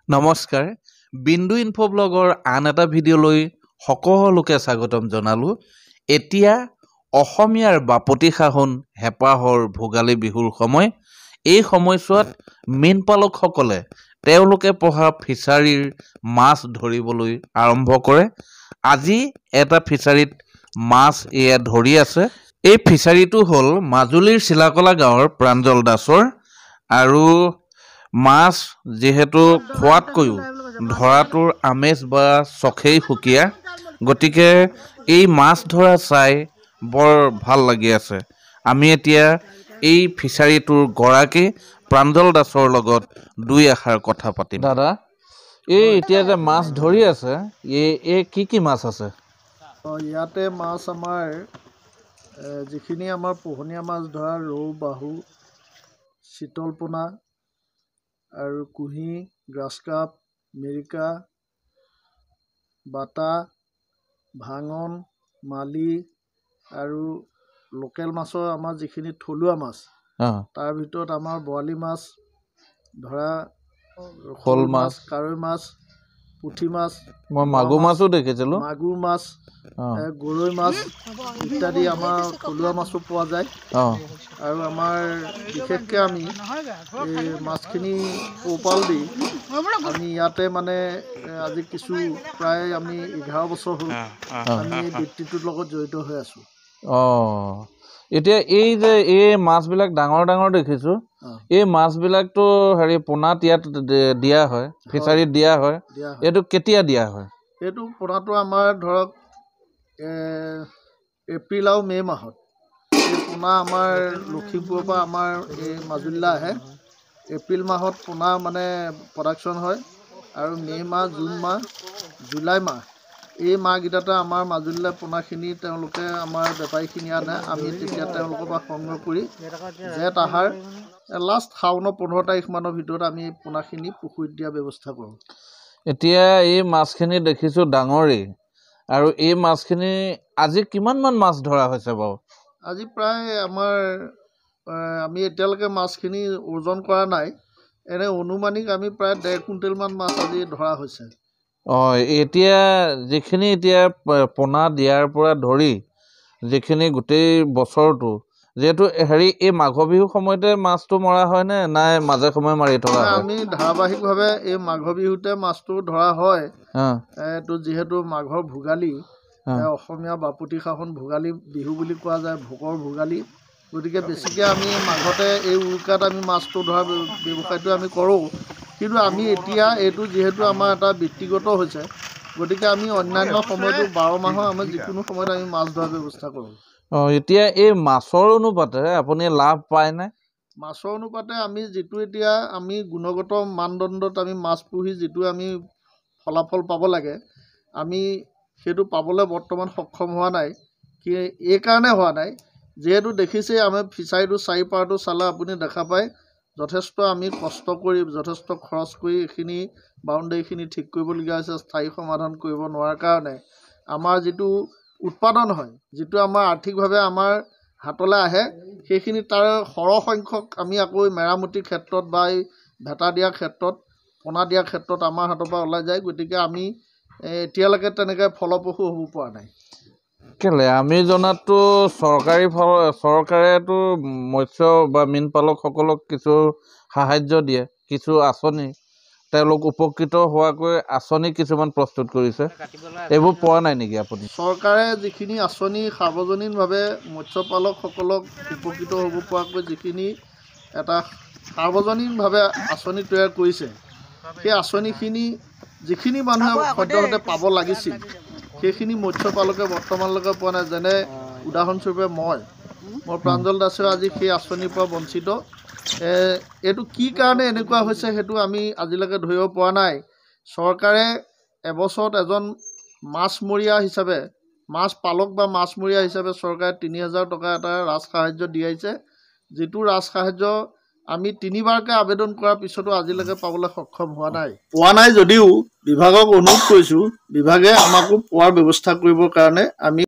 নমস্কাৰ বিন্দু ইনফো ব্লগৰ আন এটা ভিডিঅ'লৈ সকলোকে স্বাগতম জনালোঁ। এতিয়া অসমীয়াৰ বাপতি সাহোন হেঁপাহৰ ভোগালী বিহুৰ সময়। এই সময়ছোৱাত মীন পালকসকলে তেওঁলোকে পোহা ফিছাৰীৰ মাছ ধৰিবলৈ আৰম্ভ কৰে। আজি এটা ফিছাৰীত মাছ ধৰি আছে। এই ফিছাৰীটো হ'ল মাজুলীৰ চিলাকলা গাঁৱৰ প্ৰাঞ্জল দাসৰ। আৰু মাছ যেহেতু খোৱাতকৈও ধৰাটোৰ আমেজ বা চখেই সুকীয়া, গতিকে এই মাছ ধৰা চাই বৰ ভাল লাগি আছে। আমি এতিয়া এই ফিছাৰীটোৰ গৰাকী প্ৰাঞ্জল দাসৰ লগত দুই এষাৰ কথা পাতিম। দাদা, এই এতিয়া যে মাছ ধৰি আছে, এই কি মাছ আছে? ইয়াতে মাছ আমাৰ যিখিনি আমাৰ পোহনীয়া মাছ ধৰা ৰৌ, বাহু, চিতল পোনা আৰু কুহি, গ্ৰাছকাপ, মিৰিকা, বাটা, ভাঙন, মালি আৰু লোকেল মাছৰ আমাৰ যিখিনি থলুৱা মাছ, তাৰ ভিতৰত আমাৰ বৰালি মাছ ধৰা, শ'ল মাছ, কাৱৈ মাছ, পুঠি মাছ, মই মাগুৰ মাছো দেখিছিলোঁ, মাগুৰ মাছ, গৰৈ মাছ ইত্যাদি আমাৰ থলুৱা মাছো পোৱা যায়। আৰু আমাৰ বিশেষকৈ আমি এই মাছখিনি পোহপাল দি আমি ইয়াতে মানে আজি প্ৰায় আমি 11 বছৰ হ'ল আমি এই বৃত্তিটোৰ লগত জড়িত হৈ আছোঁ। এতিয়া এই যে এই মাছবিলাক ডাঙৰ ডাঙৰ দেখিছোঁ, এই মাছবিলাকতো পোনাত ইয়াত দিয়া হয়, ফিছাৰীত দিয়া হয়। এইটো কেতিয়া দিয়া হয়? এইটো পোনাটো আমাৰ ধৰক এপ্ৰিল আৰু মে' মাহত এই পোনা আমাৰ লখিমপুৰৰ পৰা আমাৰ এই মাজুলীলৈ আহে। এপ্ৰিল মাহত পোনা মানে প্ৰডাকশ্যন হয় আৰু মে' মাহ, জুন মাহ, জুলাই মাহ এই মাহকেইটাতে আমাৰ মাজুলীলৈ পোনাখিনি তেওঁলোকে আমাৰ বেপাৰীখিনি আনে। আমি তেতিয়া তেওঁলোকৰ পৰা সংগ্ৰহ কৰি জেঠ আহাৰ লাষ্ট শাওনৰ 15 তাৰিখমানৰ ভিতৰত আমি পোনাখিনি পুখুৰীত দিয়াৰ ব্যৱস্থা কৰোঁ। এতিয়া এই মাছখিনি দেখিছোঁ ডাঙৰেই, আৰু এই মাছখিনি আজি কিমানমান মাছ ধৰা হৈছে বাৰু? আজি প্ৰায় আমি এতিয়ালৈকে মাছখিনি ওজন কৰা নাই, এনে অনুমানিক আমি প্ৰায় 1.5 কুইণ্টেলমান মাছ আজি ধৰা হৈছে। এতিয়া যিখিনি এতিয়া পোনা দিয়াৰ পৰা ধৰি যিখিনি গোটেই বছৰটো, যিহেতু এই মাঘৰ বিহুৰ সময়তে মাছটো মৰা হয়নে, নাই মাজে সময়ে মাৰি থকা হয়? আমি ধাৰাবাহিকভাৱে এই মাঘৰ বিহুতে মাছটো ধৰা হয়। এইটো যিহেতু মাঘৰ ভোগালী, অসমীয়া বাপতি সাহোন ভোগালী বিহু বুলি কোৱা যায়, ভোগৰ ভোগালী। গতিকে বেছিকৈ আমি মাঘতে এই উৰুকাত আমি মাছটো ধৰা ব্যৱসায়টো আমি কৰোঁ। কিন্তু আমি এতিয়া এইটো যিহেতু আমাৰ এটা বৃত্তিগত হৈছে, গতিকে আমি অন্যান্য সময়তো 12 মাহৰ আমি যিকোনো সময়ত আমি মাছ ধৰাৰ ব্যৱস্থা কৰোঁ। এতিয়া এই মাছৰ অনুপাতে আপুনি লাভ পায়নে? মাছৰ অনুপাতে আমি যিটো এতিয়া আমি গুণগত মানদণ্ডত আমি মাছ পুহি যিটো আমি ফলাফল পাব লাগে, আমি সেইটো পাবলৈ বৰ্তমান সক্ষম হোৱা নাই। এইকাৰণে হোৱা নাই, যিহেতু দেখিছেই আমি ফিছাৰীটো চাৰিপাৰটো চালে আপুনি দেখা পায় যথেষ্ট আমি কষ্ট কৰি যথেষ্ট খৰচ কৰি এইখিনি বাউণ্ডেৰীখিনি ঠিক কৰিবলগীয়া হৈছে। স্থায়ী সমাধান কৰিব নোৱাৰাৰ কাৰণে আমাৰ যিটো উৎপাদন হয়, যিটো আমাৰ আৰ্থিকভাৱে আমাৰ হাতলৈ আহে, সেইখিনি তাৰ সৰহ সংখ্যক আমি আকৌ মেৰামতিৰ ক্ষেত্ৰত বা এই ভেটা দিয়াৰ ক্ষেত্ৰত, পোনা দিয়াৰ ক্ষেত্ৰত আমাৰ হাতৰ পৰা ওলাই যায়। গতিকে আমি এতিয়ালৈকে তেনেকৈ ফলপ্ৰসূ হ'ব পৰা নাই। কেলে আমি জনাততো চৰকাৰেতো মৎস্য বা মীন পালকসকলক কিছু সাহাৰ্য দিয়ে, কিছু আঁচনি, তেওঁলোক উপকৃত হোৱাকৈ আঁচনি কিছুমান প্ৰস্তুত কৰিছে, এইবোৰ পোৱা নাই নেকি আপুনি? চৰকাৰে যিখিনি আঁচনি সাৰ্বজনীনভাৱে মৎস্যপালকসকলক উপকৃত হ'ব পৰাকৈ যিখিনি এটা সাৰ্বজনীনভাৱে আঁচনি তৈয়াৰ কৰিছে, সেই আঁচনিখিনি যিখিনি মানুহে সদ্যহতে পাব লাগিছিল সেইখিনি মৎস্যপালকে বৰ্তমানলৈকে পোৱা নাই। যেনে উদাহৰণস্বৰূপে মই প্ৰাঞ্জল দাসে আজি সেই আঁচনিৰ পৰা বঞ্চিত। এইটো কি কাৰণে এনেকুৱা হৈছে সেইটো আমি আজিলৈকে ধৰিব পৰা নাই। চৰকাৰে এবছৰত এজন মাছমৰীয়া হিচাপে, মাছ পালক বা মাছমৰীয়া হিচাপে চৰকাৰে 30,000 টকা এটা ৰাজসাহাৰ্য দিয়াইছে, যিটো ৰাজসাহাৰ্য আমি 3বাৰকৈ আবেদন কৰাৰ পিছতো আজিলৈকে পাবলৈ সক্ষম হোৱা নাই। যদিও বিভাগক অনুৰোধ কৰিছোঁ, বিভাগে আমাকো পোৱাৰ ব্যৱস্থা কৰিবৰ কাৰণে আমি